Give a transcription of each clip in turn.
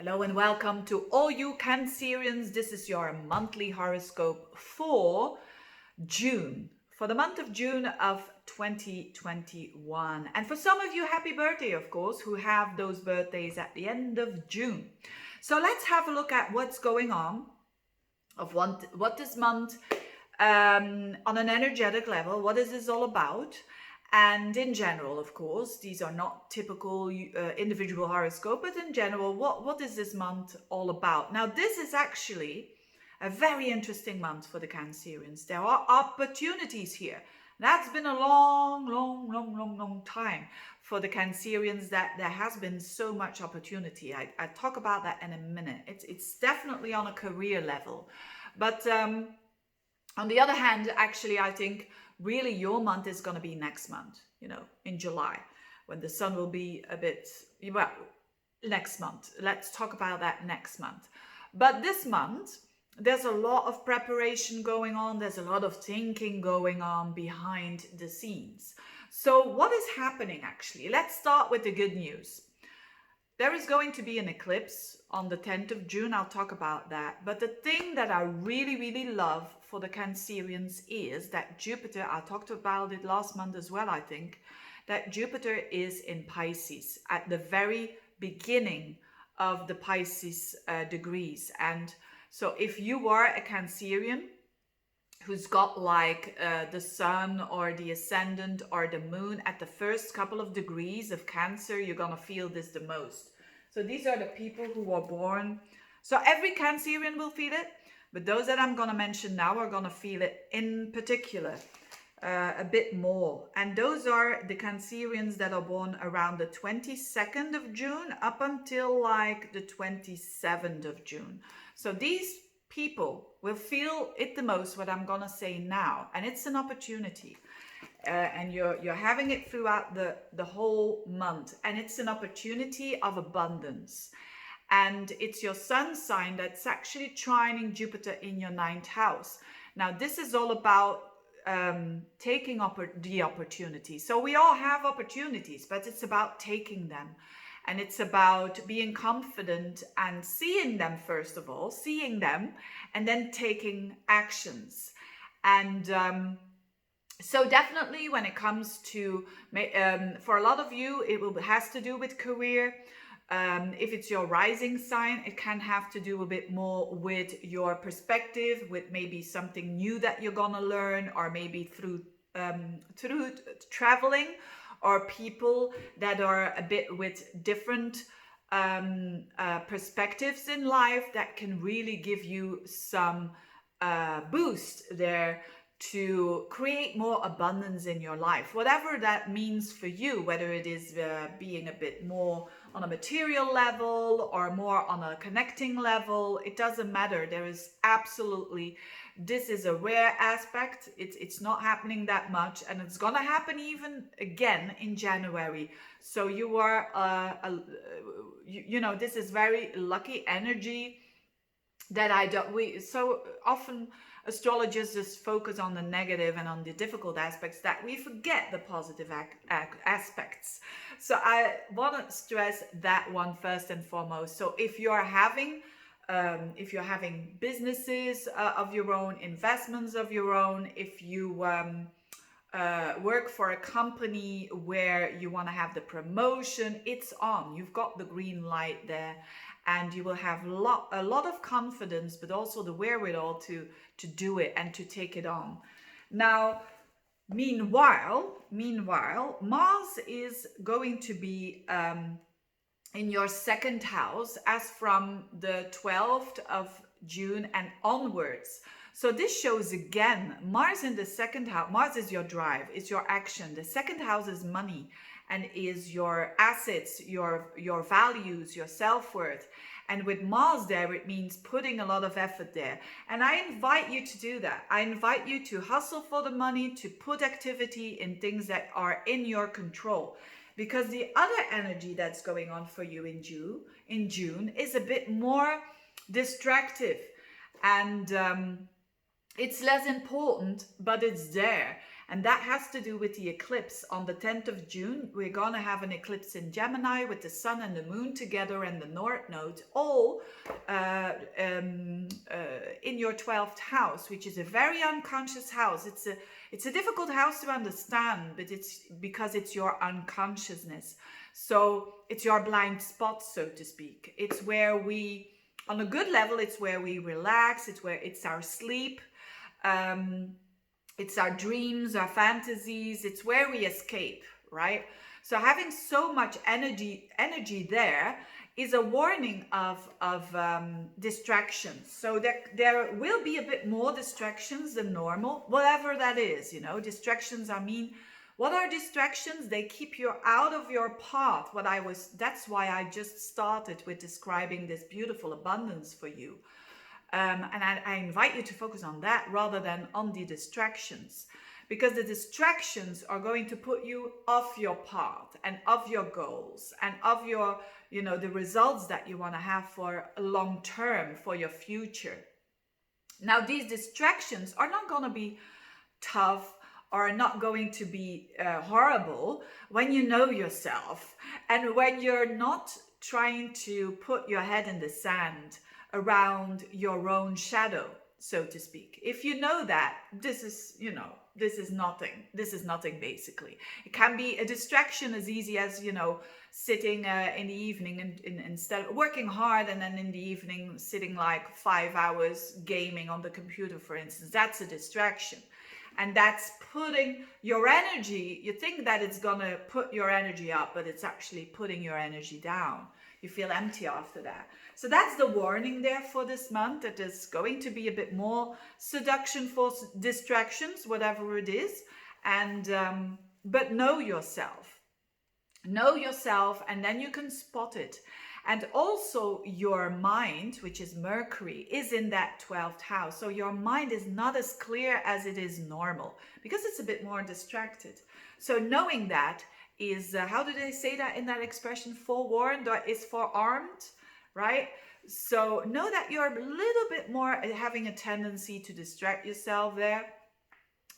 Hello and welcome to all you Cancerians. This is your monthly horoscope for June, for the month of June of 2021. And for some of you, happy birthday, of course, who have those birthdays at the end of June. So let's have a look at what's going on, of what this month, on an energetic level, what is this all about? And in general, of course, these are not typical individual horoscope, but in general, what is this month all about? Now, this is actually a very interesting month for the Cancerians. There are opportunities here. That's been a long time for the Cancerians, that there has been so much opportunity. I talk about that in a minute. It's definitely on a career level. But on the other hand, actually, I think really your month is going to be next month, in July, when the sun will be a bit, well, next month. Let's talk about that next month. But this month, there's a lot of preparation going on. There's a lot of thinking going on behind the scenes. So what is happening actually? Let's start with the good news. There is going to be an eclipse on the 10th of June. I'll talk about that. But the thing that I really love for the Cancerians is that Jupiter, I talked about it last month as well, I think, that Jupiter is in Pisces at the very beginning of the Pisces degrees. And so if you are a Cancerian who's got like the sun or the ascendant or the moon at the first couple of degrees of Cancer, you're gonna feel this the most. So these are the people who were born. So every Cancerian will feel it, but those that I'm gonna mention now are gonna feel it in particular a bit more. And those are the Cancerians that are born around the 22nd of June up until like the 27th of June. So these people will feel it the most, what I'm gonna say now, and it's an opportunity. And you're having it throughout the whole month, and it's an opportunity of abundance. And it's your sun sign that's actually trining Jupiter in your 9th house. Now this is all about taking the opportunity. So we all have opportunities, but it's about taking them. And it's about being confident and seeing them, first of all, seeing them, and then taking actions. And so definitely when it comes to, for a lot of you, has to do with career. If it's your rising sign, it can have to do a bit more with your perspective, with maybe something new that you're gonna learn, or maybe through traveling, or people that are a bit with different perspectives in life that can really give you some boost there to create more abundance in your life, whatever that means for you, whether it is being a bit more on a material level or more on a connecting level. It doesn't matter. There is absolutely, this is a rare aspect. It's not happening that much, and it's gonna happen even again in January. So you are this is very lucky energy that so often astrologers just focus on the negative and on the difficult aspects that we forget the positive aspects. So I want to stress that one first and foremost. So if you're having businesses of your own, investments of your own, if you work for a company where you want to have the promotion, it's on. You've got the green light there, and you will have a lot of confidence, but also the wherewithal to do it and to take it on. Now, meanwhile, Mars is going to be in your 2nd house as from the 12th of June and onwards. So this shows again, Mars in the 2nd house. Mars is your drive, it's your action. The 2nd house is money and is your assets, your values, your self-worth. And with Mars there, it means putting a lot of effort there. And I invite you to do that. I invite you to hustle for the money, to put activity in things that are in your control. Because the other energy that's going on for you in June is a bit more distractive. And it's less important, but it's there. And that has to do with the eclipse on the 10th of June. We're going to have an eclipse in Gemini with the sun and the moon together and the North Node, all in your 12th house, which is a very unconscious house. It's a difficult house to understand, but it's because it's your unconsciousness. So it's your blind spot, so to speak. It's where we, on a good level, it's where we relax. It's our sleep. It's our dreams, our fantasies. It's where we escape, right? So having so much energy there is a warning of distractions. So there will be a bit more distractions than normal, whatever that is, you know. Distractions, I mean, what are distractions? They keep you out of your path. That's why I just started with describing this beautiful abundance for you. And I invite you to focus on that rather than on the distractions, because the distractions are going to put you off your path and of your goals and of your, you know, the results that you want to have for a long term, for your future. Now, these distractions are not going to be tough or not going to be horrible when you know yourself and when you're not trying to put your head in the sand around your own shadow, so to speak. If you know that this is nothing basically. It can be a distraction as easy as, you know, sitting in the evening and instead of working hard and then in the evening sitting like 5 hours gaming on the computer, for instance. That's a distraction. And that's putting your energy, you think that it's gonna put your energy up, but it's actually putting your energy down. You feel empty after that. So that's the warning there for this month, that there's going to be a bit more seduction for distractions, whatever it is. And but know yourself. Know yourself, and then you can spot it. And also your mind, which is Mercury, is in that 12th house. So your mind is not as clear as it is normal because it's a bit more distracted. So knowing that is, how do they say that in that expression? Forewarned or is forearmed, right? So know that you're a little bit more having a tendency to distract yourself there.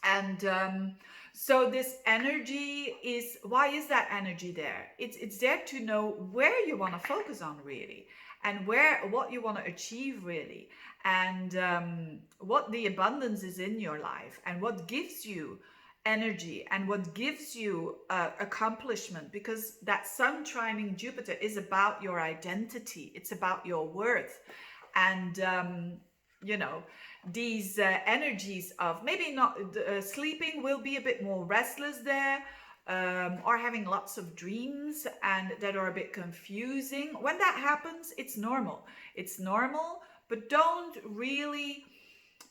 And so this energy is, why is that energy there? It's there to know where you want to focus on really, and what you want to achieve really, and what the abundance is in your life, and what gives you energy and what gives you accomplishment, because that sun trining Jupiter is about your identity. It's about your worth. And you know, these energies of maybe not sleeping will be a bit more restless there, or having lots of dreams and that are a bit confusing. When that happens, it's normal. It's normal, but don't really,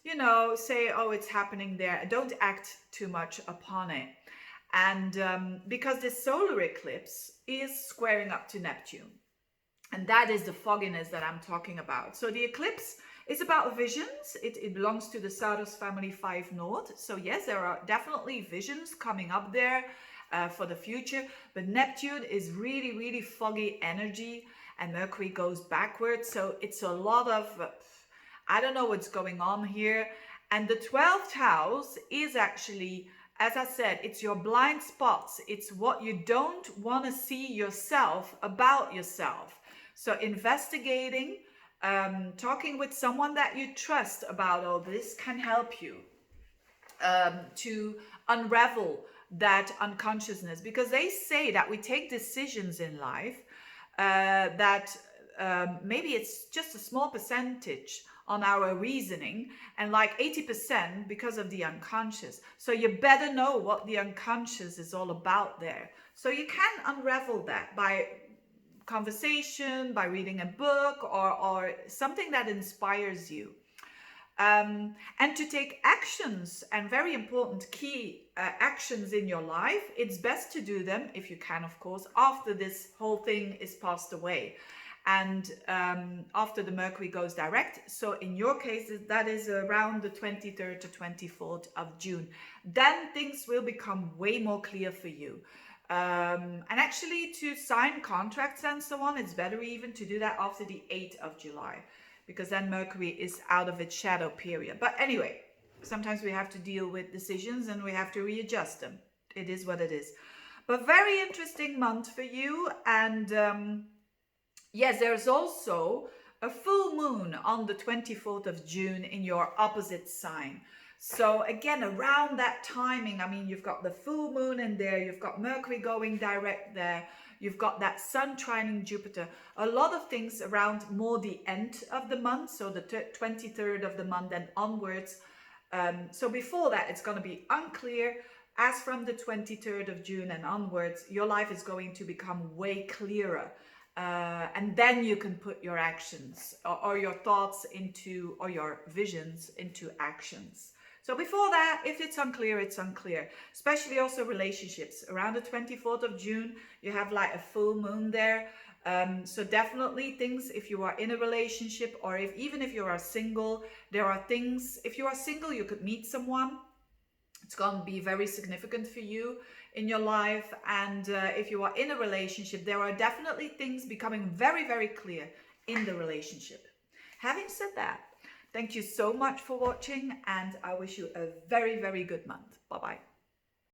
you know, say, oh, it's happening there. Don't act too much upon it. And because this solar eclipse is squaring up to Neptune. And that is the fogginess that I'm talking about. So the eclipse is about visions. It belongs to the Saros family 5 North. So yes, there are definitely visions coming up there for the future. But Neptune is really, really foggy energy, and Mercury goes backwards. So it's a lot of, I don't know what's going on here. And the 12th house is actually, as I said, it's your blind spots. It's what you don't want to see yourself about yourself. So investigating, talking with someone that you trust about all this can help you to unravel that unconsciousness, because they say that we take decisions in life that maybe it's just a small percentage on our reasoning, and like 80% because of the unconscious. So you better know what the unconscious is all about there. So you can unravel that by conversation, by reading a book, or something that inspires you. And to take actions, and very important key actions in your life, it's best to do them, if you can, of course, after this whole thing is passed away. And after the Mercury goes direct. So in your case, that is around the 23rd to 24th of June. Then things will become way more clear for you. And actually, to sign contracts and so on, it's better even to do that after the 8th of July, because then Mercury is out of its shadow period. But anyway, Sometimes we have to deal with decisions and we have to readjust them. It is what it is. But very interesting month for you. And yes, there's also a full moon on the 24th of June in your opposite sign. So again, around that timing, I mean, you've got the full moon in there, you've got Mercury going direct there, you've got that sun trining Jupiter, a lot of things around more the end of the month, so the 23rd of the month and onwards. So before that, it's going to be unclear. As from the 23rd of June and onwards, your life is going to become way clearer. And then you can put your actions or your thoughts into, or your visions into actions. So before that, if it's unclear, it's unclear. Especially also relationships. Around the 24th of June, you have like a full moon there. So definitely things, if you are in a relationship, or even if you are single, there are things, if you are single, you could meet someone. It's going to be very significant for you in your life. And if you are in a relationship, there are definitely things becoming very, very clear in the relationship. Having said that, thank you so much for watching, and I wish you a very, very good month. Bye-bye.